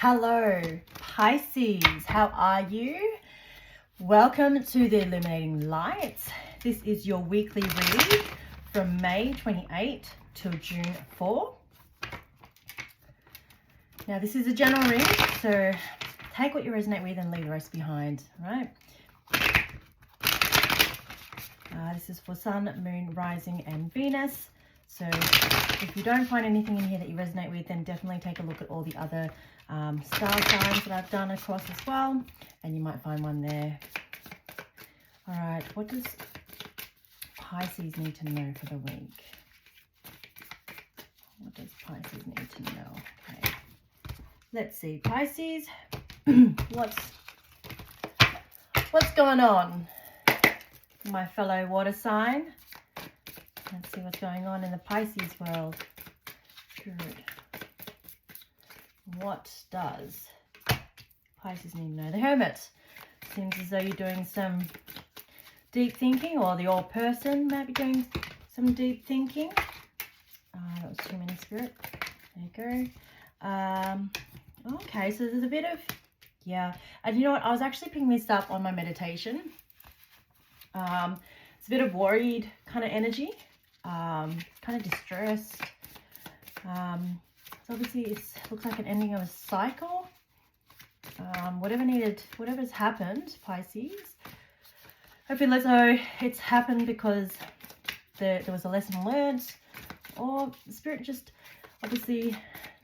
Hello, Pisces. How are you? Welcome to the Illuminating Lights. This is your weekly reading from May 28 till June 4. Now, this is a general reading, so take what you resonate with and leave the rest behind, right? This is for Sun, Moon, Rising, and Venus. So if you don't find anything in here that you resonate with, then definitely take a look at all the other star signs that I've done across as well, and you might find one there. All right, what does Pisces need to know for the week? What does Pisces need to know? Okay, let's see, Pisces. what's going on, my fellow water sign? Let's see what's going on in the Pisces world. Good. What does Pisces need to know? The Hermit. Seems as though you're doing some deep thinking, or the old person might be doing some deep thinking. That was too many, Spirit. There you go. Okay, so there's a bit of, yeah. And you know what? I was actually picking this up on my meditation. It's a bit of worried kind of energy. Kind of distressed. So obviously it looks like an ending of a cycle. Whatever's happened, Pisces, I feel as though it's happened because there was a lesson learned, or Spirit just obviously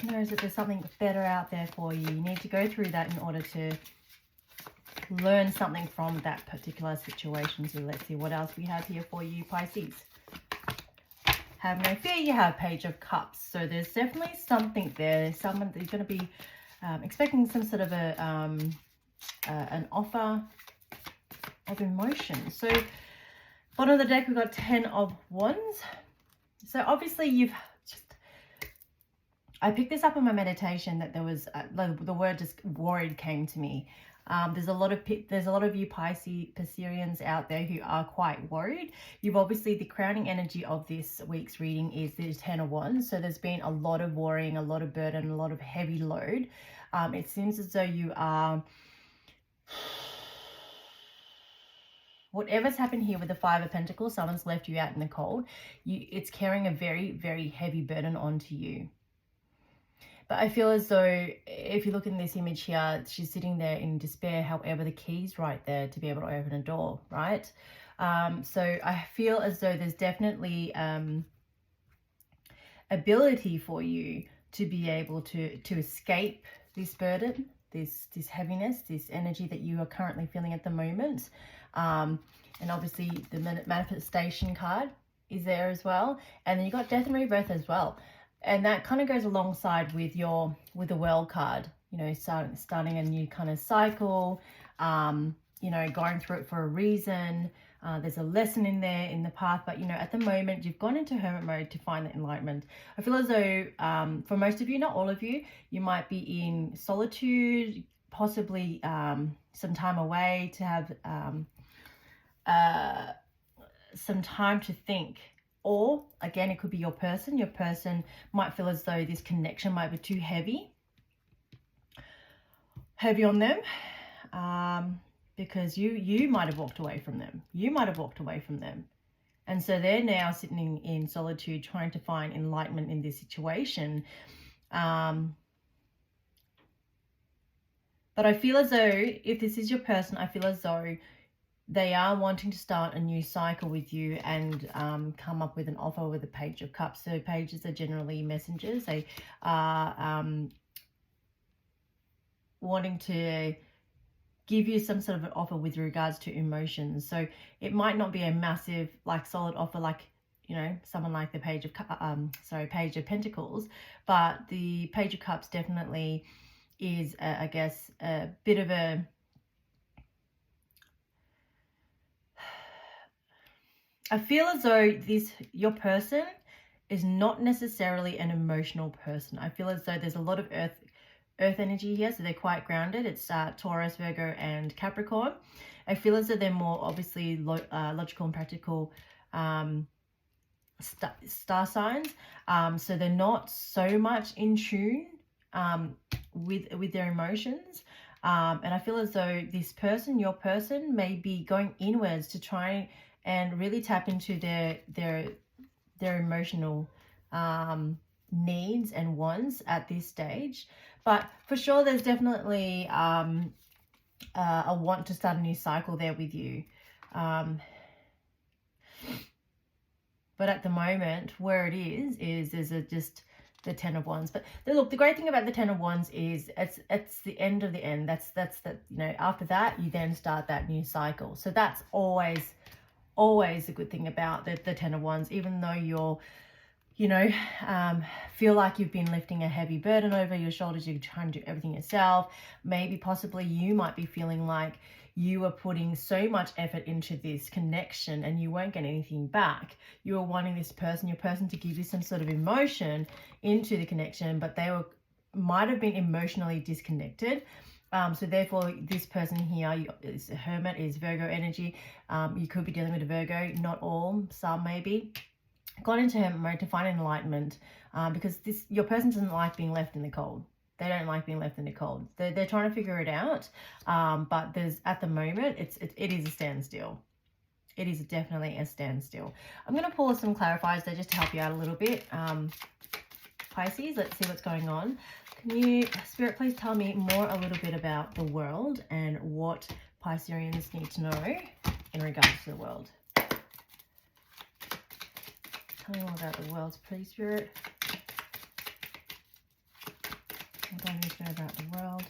knows that there's something better out there for you. You need to go through that in order to learn something from that particular situation. So let's see what else we have here for you, Pisces. Have no fear, you have Page of Cups. So there's definitely something there. Someone that you're going to be expecting some sort of an offer of emotion. So bottom of the deck, we've got 10 of Wands. So obviously I picked this up in my meditation that there was, the word just worried came to me. There's a lot of you Pisceans out there who are quite worried. You've obviously, the crowning energy of this week's reading is the 10 of Wands. So there's been a lot of worrying, a lot of burden, a lot of heavy load. It seems as though you are, whatever's happened here with the 5 of Pentacles, someone's left you out in the cold. It's carrying a very, very heavy burden onto you. But I feel as though if you look in this image here, she's sitting there in despair. However, the key's right there to be able to open a door, right? So I feel as though there's definitely ability for you to be able to escape this burden, this heaviness, this energy that you are currently feeling at the moment. And obviously the manifestation card is there as well. And then you've got death and rebirth as well. And that kind of goes alongside with the World card, you know, starting a new kind of cycle, you know, going through it for a reason. There's a lesson in there in the path, but, you know, at the moment you've gone into hermit mode to find the enlightenment. I feel as though for most of you, not all of you, you might be in solitude, possibly some time away to have some time to think. Or, again, it could be your person. Your person might feel as though this connection might be too heavy on them, because you might have walked away from them. You might have walked away from them. And so they're now sitting in solitude trying to find enlightenment in this situation. But I feel as though, if this is your person, I feel as though they are wanting to start a new cycle with you and come up with an offer with a Page of Cups. So pages are generally messengers. They are wanting to give you some sort of an offer with regards to emotions. So it might not be a massive, like, solid offer, like, you know, someone like the Page of Pentacles, but the Page of Cups definitely is, I guess, a bit of a, I feel as though your person is not necessarily an emotional person. I feel as though there's a lot of earth energy here, so they're quite grounded. It's Taurus, Virgo, and Capricorn. I feel as though they're more obviously logical and practical star signs. So they're not so much in tune with their emotions. And I feel as though this person, your person, may be going inwards to try and really tap into their emotional needs and wants at this stage. But for sure, there's definitely a want to start a new cycle there with you. But at the moment, where it is there's just the Ten of Wands. But look, the great thing about the Ten of Wands is it's the end of the end. That's the, you know, after that you then start that new cycle. So that's always a good thing about the Ten of Wands, even though you're, you know, feel like you've been lifting a heavy burden over your shoulders, you're trying to do everything yourself. Maybe possibly you might be feeling like you were putting so much effort into this connection and you weren't getting anything back. You were wanting this person, your person, to give you some sort of emotion into the connection, but they might have been emotionally disconnected. So therefore, this person here, is a Hermit, is Virgo energy. You could be dealing with a Virgo, not all, some maybe. Got into Hermit mode to find enlightenment, because your person doesn't like being left in the cold. They don't like being left in the cold. They're trying to figure it out, but at the moment, it is a standstill. It is definitely a standstill. I'm going to pull some clarifiers there just to help you out a little bit. Pisces, let's see what's going on. Can you, Spirit, please tell me a little bit about the world and what Pisceans need to know in regards to the world. Tell me more about the world, please, Spirit. What do I need to know about the world?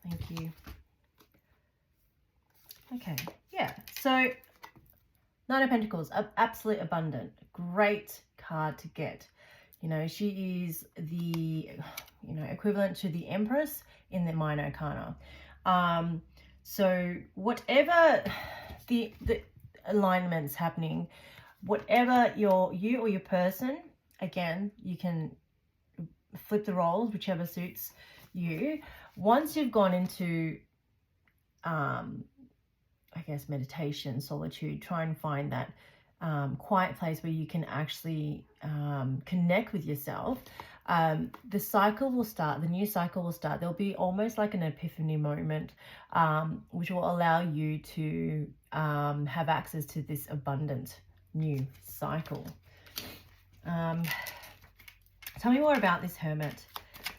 Thank you. Okay, yeah. So, Nine of Pentacles, absolute abundant. Great card to get. You know, she is the, you know, equivalent to the Empress in the Minor Arcana. So whatever the alignments happening, whatever you or your person, again, you can flip the roles, whichever suits you. Once you've gone into, I guess, meditation, solitude, try and find that quiet place where you can actually connect with yourself. The cycle will start, the new cycle will start. There'll be almost like an epiphany moment, which will allow you to have access to this abundant new cycle. Tell me more about this Hermit.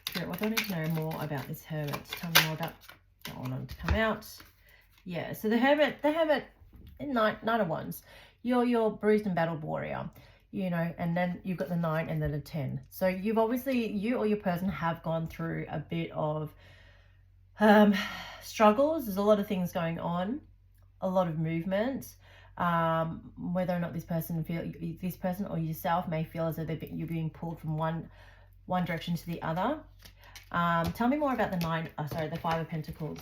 Spirit, what do I need to know more about this Hermit? Tell me more about, I want them to come out. Yeah, so the Hermit, Nine of Wands. You're bruised and battled warrior, you know, and then you've got the 9 and then a 10. So you've obviously, you or your person have gone through a bit of struggles. There's a lot of things going on, a lot of movement. Whether or not this person or yourself may feel as though you're being pulled from one direction to the other. Tell me more about the the 5 of Pentacles.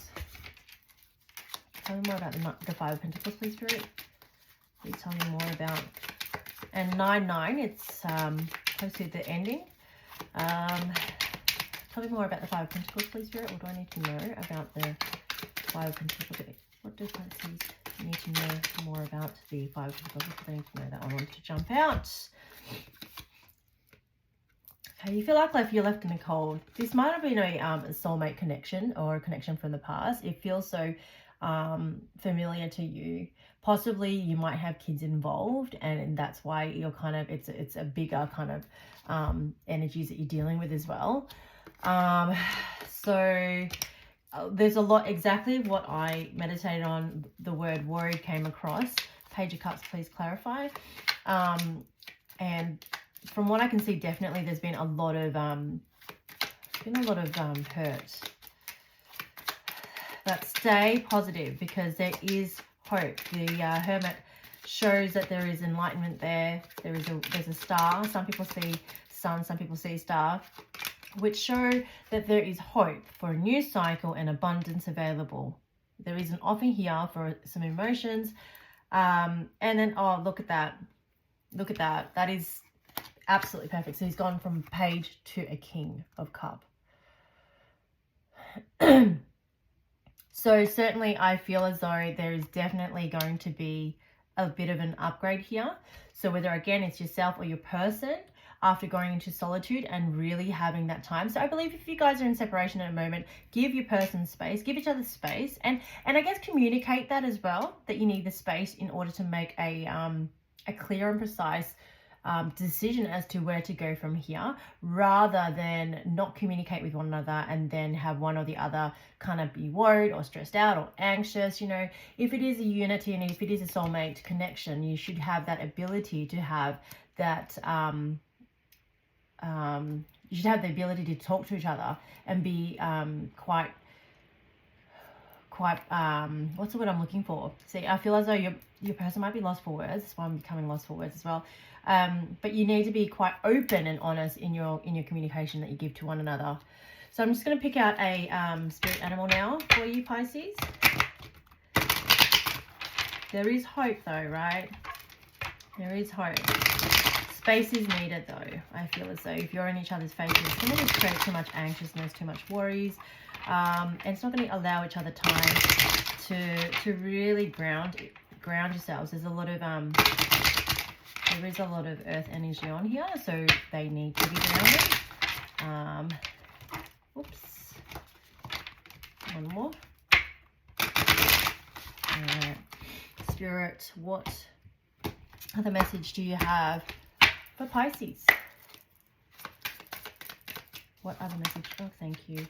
Tell me more about the 5 of Pentacles, please, Spirit. Please tell me more about, and 9-9, it's close to the ending. Tell me more about the 5 of Pentacles, please, Spirit. What do I need to know about the 5 of Pentacles? What does Pisces need to know more about the 5 of Pentacles? What do I need to know? That one wants to jump out. Okay, you feel like you're left in the cold. This might have been a soulmate connection or a connection from the past. It feels so familiar to you. Possibly you might have kids involved, and that's why you're kind of, it's a bigger kind of energies that you're dealing with as well. So there's a lot, exactly what I meditated on, the word worried came across. Page of Cups, please clarify. And from what I can see, definitely there's been a lot of hurt. But stay positive, because there is hope. The Hermit shows that there is enlightenment there. There's a star. Some people see sun, some people see star, which show that there is hope for a new cycle and abundance available. There is an offer here for some emotions. And then, oh, look at that. Look at that. That is absolutely perfect. So he's gone from Page to a King of Cup. So certainly I feel as though there is definitely going to be a bit of an upgrade here. So whether, again, it's yourself or your person, after going into solitude and really having that time. So I believe if you guys are in separation at a moment, give your person space, give each other space, and I guess communicate that as well, that you need the space in order to make a clear and precise decision as to where to go from here, rather than not communicate with one another and then have one or the other kind of be worried or stressed out or anxious. You know, if it is a unity and if it is a soulmate connection, you should have that ability to have that you should have the ability to talk to each other and be quite what's the word I'm looking for? See, I feel as though your person might be lost for words. That's why I'm becoming lost for words as well. But you need to be quite open and honest in your communication that you give to one another. So I'm just going to pick out a spirit animal now for you, Pisces. There is hope though, right? There is hope. Space is needed though. I feel as though if you're in each other's faces, it's going to just create too much anxiousness, too much worries. And it's not going to allow each other time to really ground yourselves. There's a lot of there is a lot of earth energy on here, so they need to be grounded. Oops. One more. Spirit, what other message do you have for Pisces? What other message? Oh, thank you.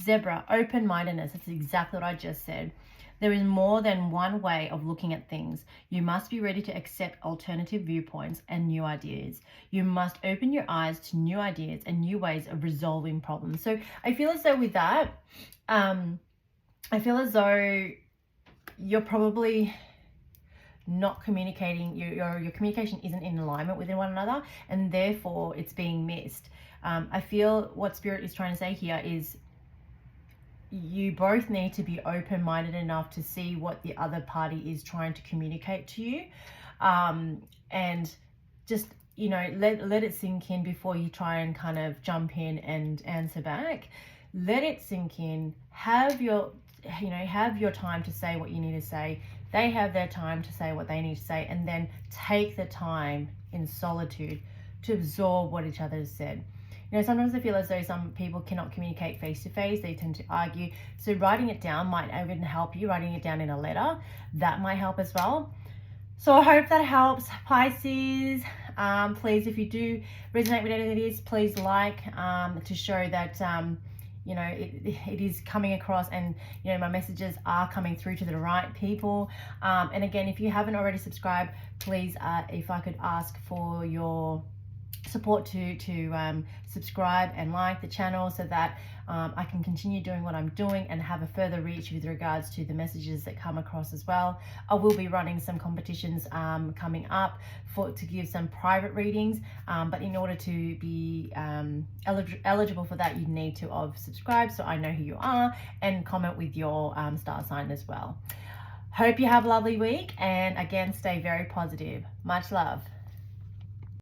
Zebra, open-mindedness. That's exactly what I just said. There is more than one way of looking at things. You must be ready to accept alternative viewpoints and new ideas. You must open your eyes to new ideas and new ways of resolving problems. So I feel as though with that, I feel as though you're probably not communicating, your communication isn't in alignment with one another, and therefore it's being missed. I feel what Spirit is trying to say here is you both need to be open-minded enough to see what the other party is trying to communicate to you, and just, you know, let it sink in before you try and kind of jump in and answer back. Let it sink in. Have your time to say what you need to say. They have their time to say what they need to say, and then take the time in solitude to absorb what each other has said. You know, sometimes I feel as though some people cannot communicate face to face. They tend to argue. So writing it down might even help you. Writing it down in a letter, that might help as well. So I hope that helps, Pisces. Please, if you do resonate with any of this, please like, to show that, you know, it is coming across, and, you know, my messages are coming through to the right people. And again, if you haven't already subscribed, please, if I could ask for your support to subscribe and like the channel, so that I can continue doing what I'm doing and have a further reach with regards to the messages that come across as well. I will be running some competitions coming up to give some private readings, but in order to be eligible for that, you need to have subscribed, so I know who you are, and comment with your star sign as well. Hope you have a lovely week, and again, stay very positive. Much love.